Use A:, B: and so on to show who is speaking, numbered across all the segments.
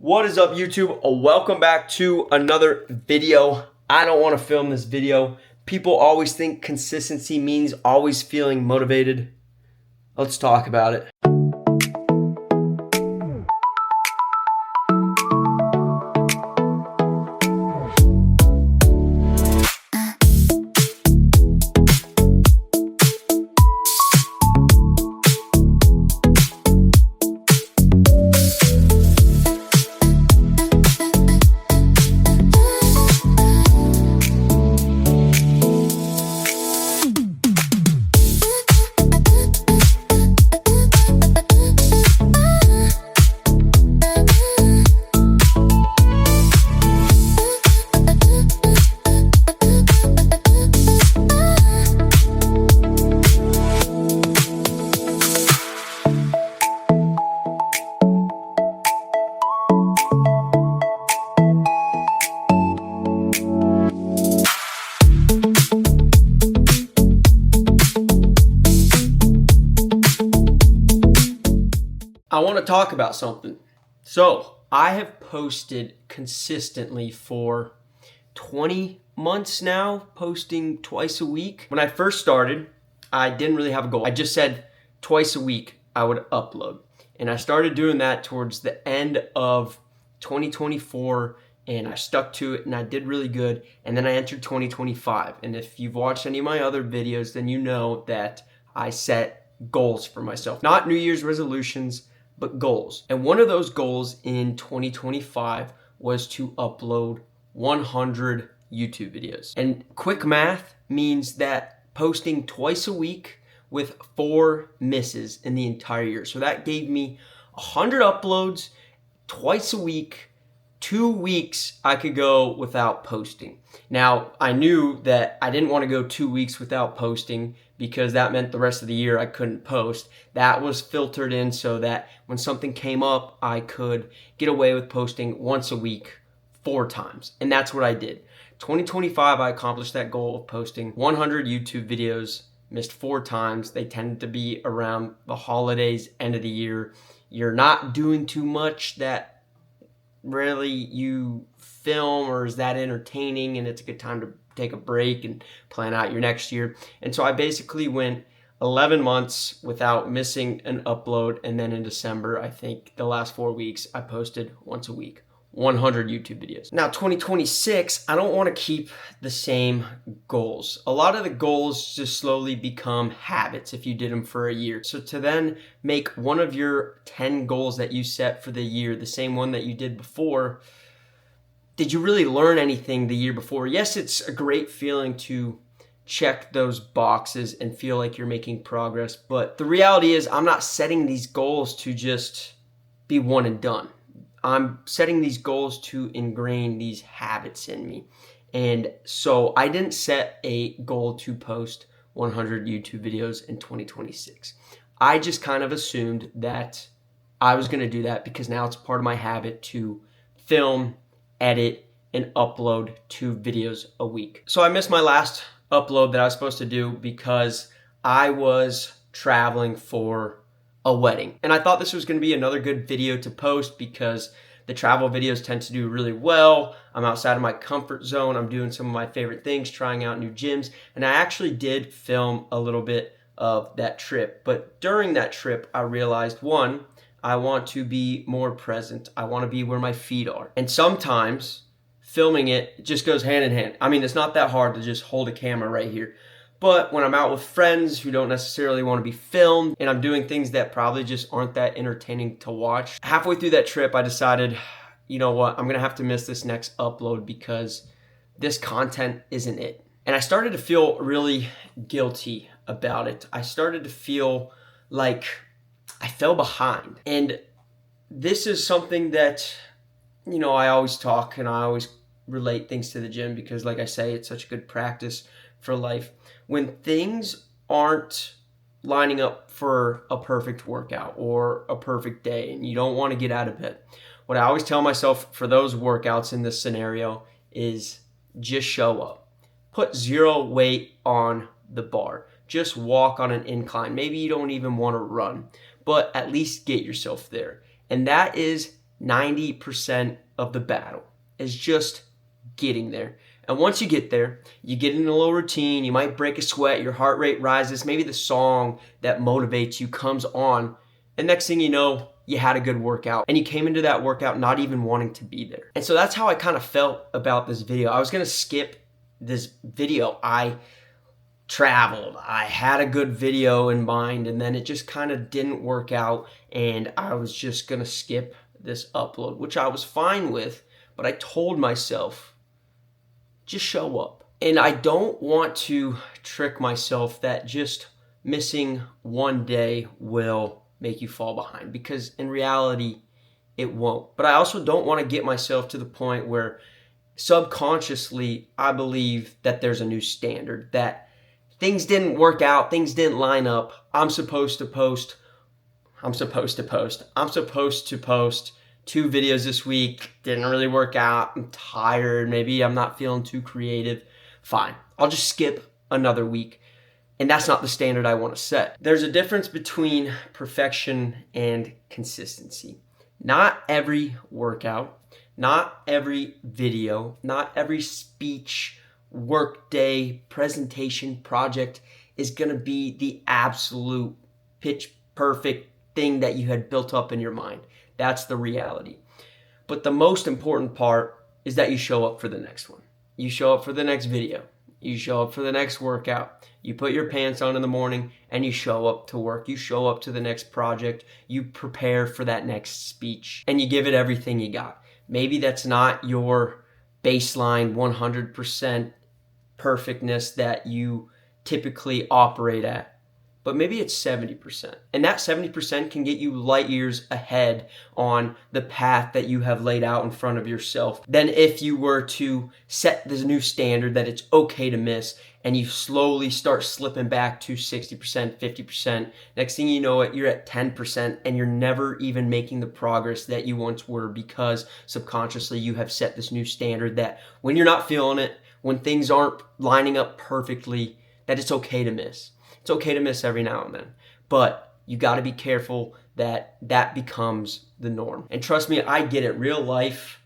A: What is up, YouTube? Welcome back to another video. I don't want to film this video. People always think consistency means always feeling motivated. Let's talk about it. I want to talk about something. So I have posted consistently for 20 months now, posting twice a week. When I first started, I didn't really have a goal. I just said twice a week I would upload. And I started doing that towards the end of 2024, and I stuck to it and I did really good. And then I entered 2025. And if you've watched any of my other videos, then you know that I set goals for myself. Not New Year's resolutions, but goals. And one of those goals in 2025 was to upload 100 YouTube videos. And quick math means that posting twice a week with 4 misses in the entire year. So that gave me 100 uploads twice a week. 2 weeks I could go without posting. Now, I knew that I didn't want to go 2 weeks without posting because that meant the rest of the year I couldn't post. That was filtered in so that when something came up, I could get away with posting once a week 4 times. And that's what I did. 2025, I accomplished that goal of posting 100 YouTube videos, missed 4 times. They tended to be around the holidays, end of the year. You're not doing too much that really you film or is that entertaining, and it's a good time to take a break and plan out your next year. And so I basically went 11 months without missing an upload, and then in December, I think the last 4 weeks, I posted once a week, 100 YouTube videos. Now 2026, I don't want to keep the same goals. A lot of the goals just slowly become habits if you did them for a year. So to then make one of your 10 goals that you set for the year the same one that you did before, did you really learn anything the year before? Yes, it's a great feeling to check those boxes and feel like you're making progress, but the reality is I'm not setting these goals to just be one and done. I'm setting these goals to ingrain these habits in me. And so I didn't set a goal to post 100 YouTube videos in 2026. I just kind of assumed that I was going to do that because now it's part of my habit to film, edit, and upload 2 videos a week. So I missed my last upload that I was supposed to do because I was traveling for a wedding. And I thought this was going to be another good video to post because the travel videos tend to do really well. I'm outside of my comfort zone. I'm doing some of my favorite things, trying out new gyms. And I actually did film a little bit of that trip. But during that trip, I realized, one, I want to be more present. I want to be where my feet are. And sometimes filming it just goes hand in hand. I mean, it's not that hard to just hold a camera right here. But when I'm out with friends who don't necessarily want to be filmed and I'm doing things that probably just aren't that entertaining to watch, halfway through that trip, I decided, you know what, I'm going to have to miss this next upload because this content isn't it. And I started to feel really guilty about it. I started to feel like I fell behind. And this is something that, you know, I always talk and I always relate things to the gym because, like I say, it's such a good practice for life. When things aren't lining up for a perfect workout or a perfect day and you don't want to get out of bed, what I always tell myself for those workouts in this scenario is just show up. Put 0 weight on the bar. Just walk on an incline. Maybe you don't even want to run, but at least get yourself there. And that is 90% of the battle is just getting there. And once you get there, you get in a little routine, you might break a sweat, your heart rate rises, maybe the song that motivates you comes on, and next thing you know, you had a good workout and you came into that workout not even wanting to be there. And so that's how I kind of felt about this video. I was gonna skip this video. I traveled, I had a good video in mind, and then it just kind of didn't work out, and I was just gonna skip this upload, which I was fine with, but I told myself, just show up. And I don't want to trick myself that just missing one day will make you fall behind, because in reality, it won't. But I also don't want to get myself to the point where subconsciously I believe that there's a new standard, that things didn't work out, things didn't line up, I'm supposed to post 2 videos this week, didn't really work out, I'm tired, maybe I'm not feeling too creative. Fine, I'll just skip another week. And that's not the standard I want to set. There's a difference between perfection and consistency. Not every workout, not every video, not every speech, work day, presentation, project is going to be the absolute pitch perfect thing that you had built up in your mind. That's the reality. But the most important part is that you show up for the next one. You show up for the next video. You show up for the next workout. You put your pants on in the morning and you show up to work. You show up to the next project. You prepare for that next speech and you give it everything you got. Maybe that's not your baseline 100% perfectness that you typically operate at, but maybe it's 70%. And that 70% can get you light years ahead on the path that you have laid out in front of yourself than if you were to set this new standard that it's okay to miss and you slowly start slipping back to 60%, 50%. Next thing you know it, you're at 10% and you're never even making the progress that you once were, because subconsciously you have set this new standard that when you're not feeling it, when things aren't lining up perfectly, that it's okay to miss. It's okay to miss every now and then, but you got to be careful that that becomes the norm. And trust me, I get it. Real life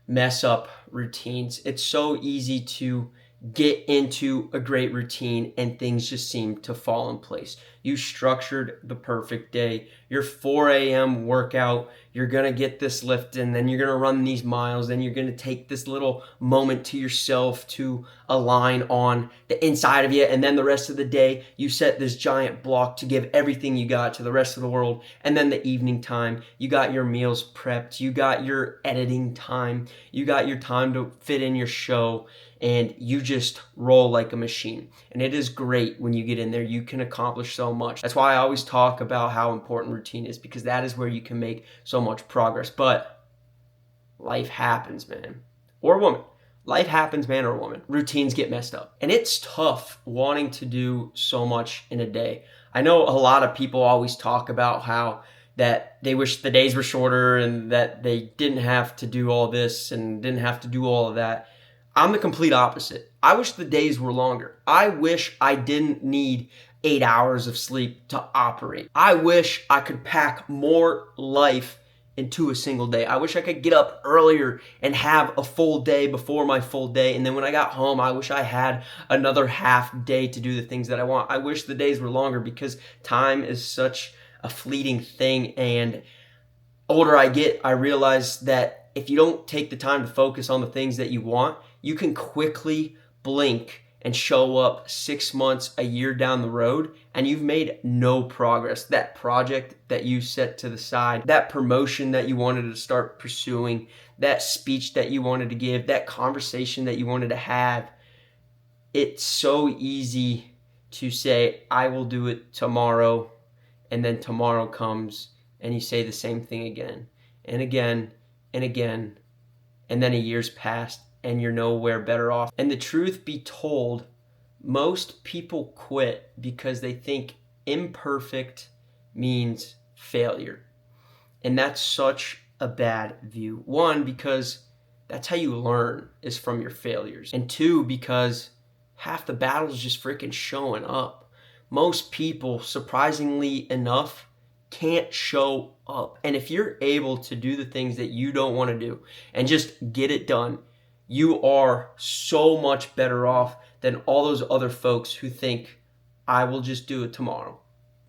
A: mess up routines. It's so easy to get into a great routine and things just seem to fall in place. You structured the perfect day, your 4 a.m. workout, you're gonna get this lift in, then you're gonna run these miles, then you're gonna take this little moment to yourself to align on the inside of you, and then the rest of the day you set this giant block to give everything you got to the rest of the world. And then the evening time, you got your meals prepped, you got your editing time, you got your time to fit in your show, and you just roll like a machine. And it is great when you get in there. You can accomplish so much. That's why I always talk about how important routine is, because that is where you can make so much progress. But life happens, man, or woman. Life happens, man or woman. Routines get messed up. And it's tough wanting to do so much in a day. I know a lot of people always talk about how that they wish the days were shorter and that they didn't have to do all this and didn't have to do all of that. I'm the complete opposite. I wish the days were longer. I wish I didn't need 8 hours of sleep to operate. I wish I could pack more life into a single day. I wish I could get up earlier and have a full day before my full day. And then when I got home, I wish I had another half day to do the things that I want. I wish the days were longer, because time is such a fleeting thing. And older I get, I realize that if you don't take the time to focus on the things that you want, you can quickly blink and show up 6 months, a year down the road, and you've made no progress. That project that you set to the side, that promotion that you wanted to start pursuing, that speech that you wanted to give, that conversation that you wanted to have, it's so easy to say, I will do it tomorrow, and then tomorrow comes and you say the same thing again and again and again, and then a year's passed and you're nowhere better off. And the truth be told, most people quit because they think imperfect means failure. And that's such a bad view. One, because that's how you learn, is from your failures. And two, because half the battle is just freaking showing up. Most people, surprisingly enough, can't show up. And if you're able to do the things that you don't want to do and just get it done, you are so much better off than all those other folks who think, I will just do it tomorrow.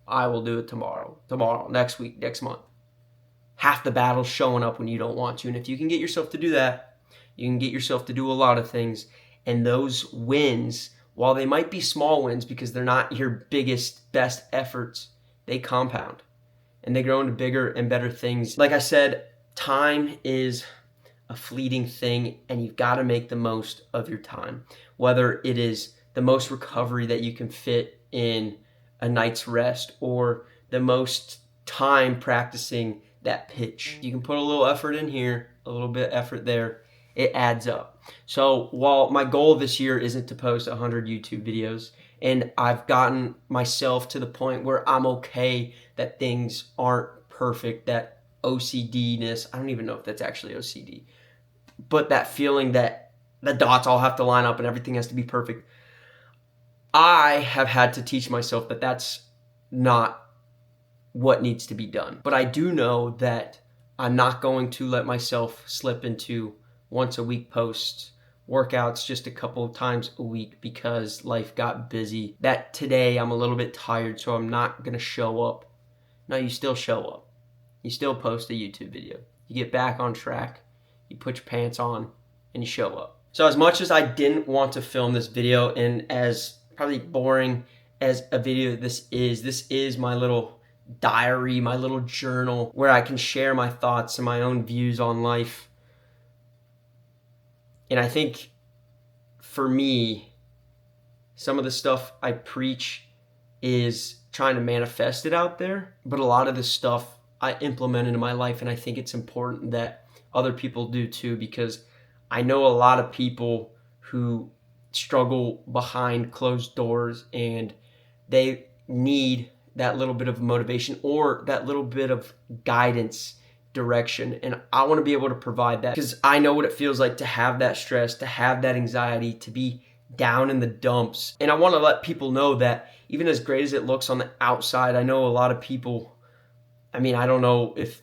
A: I will do it tomorrow, next week, next month. Half the battle's showing up when you don't want to. And if you can get yourself to do that, you can get yourself to do a lot of things. And those wins, while they might be small wins because they're not your biggest, best efforts, they compound and they grow into bigger and better things. Like I said, time is a fleeting thing, and you've got to make the most of your time. Whether it is the most recovery that you can fit in a night's rest or the most time practicing that pitch. You can put a little effort in here, a little bit of effort there. It adds up. So while my goal this year isn't to post 100 YouTube videos, and I've gotten myself to the point where I'm okay that things aren't perfect, that OCD-ness, I don't even know if that's actually OCD, but that feeling that the dots all have to line up and everything has to be perfect. I have had to teach myself that that's not what needs to be done. But I do know that I'm not going to let myself slip into once a week posts, workouts just a couple of times a week because life got busy. That today I'm a little bit tired, so I'm not going to show up. No, you still show up. You still post a YouTube video. You get back on track. You put your pants on and you show up. So as much as I didn't want to film this video, and as probably boring as a video this is my little diary, my little journal where I can share my thoughts and my own views on life. And I think for me, some of the stuff I preach is trying to manifest it out there, but a lot of this stuff I implement into my life, and I think it's important that other people do too, because I know a lot of people who struggle behind closed doors and they need that little bit of motivation or that little bit of guidance, direction. And I want to be able to provide that because I know what it feels like to have that stress, to have that anxiety, to be down in the dumps. And I want to let people know that even as great as it looks on the outside, I know a lot of people, I mean, I don't know if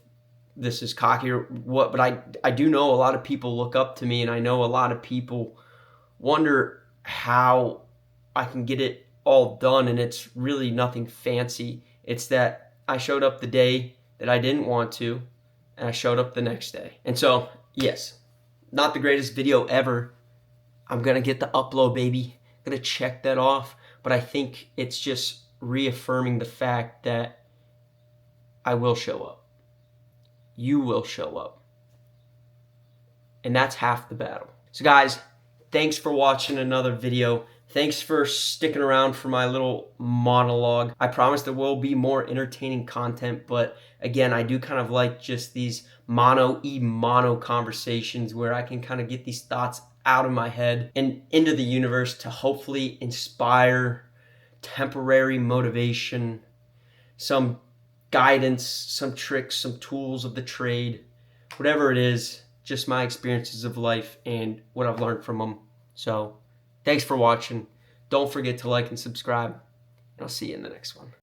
A: this is cocky or what, but I do know a lot of people look up to me, and I know a lot of people wonder how I can get it all done, and it's really nothing fancy. It's that I showed up the day that I didn't want to, and I showed up the next day. And so, yes, not the greatest video ever. I'm going to get the upload, baby. I'm going to check that off. But I think it's just reaffirming the fact that I will show up. You will show up. And that's half the battle. So guys, thanks for watching another video. Thanks for sticking around for my little monologue. I promise there will be more entertaining content, but again, I do kind of like just these mono conversations where I can kind of get these thoughts out of my head and into the universe to hopefully inspire temporary motivation, some guidance, some tricks, some tools of the trade, whatever it is, just my experiences of life and what I've learned from them. So thanks for watching. Don't forget to like and subscribe, and I'll see you in the next one.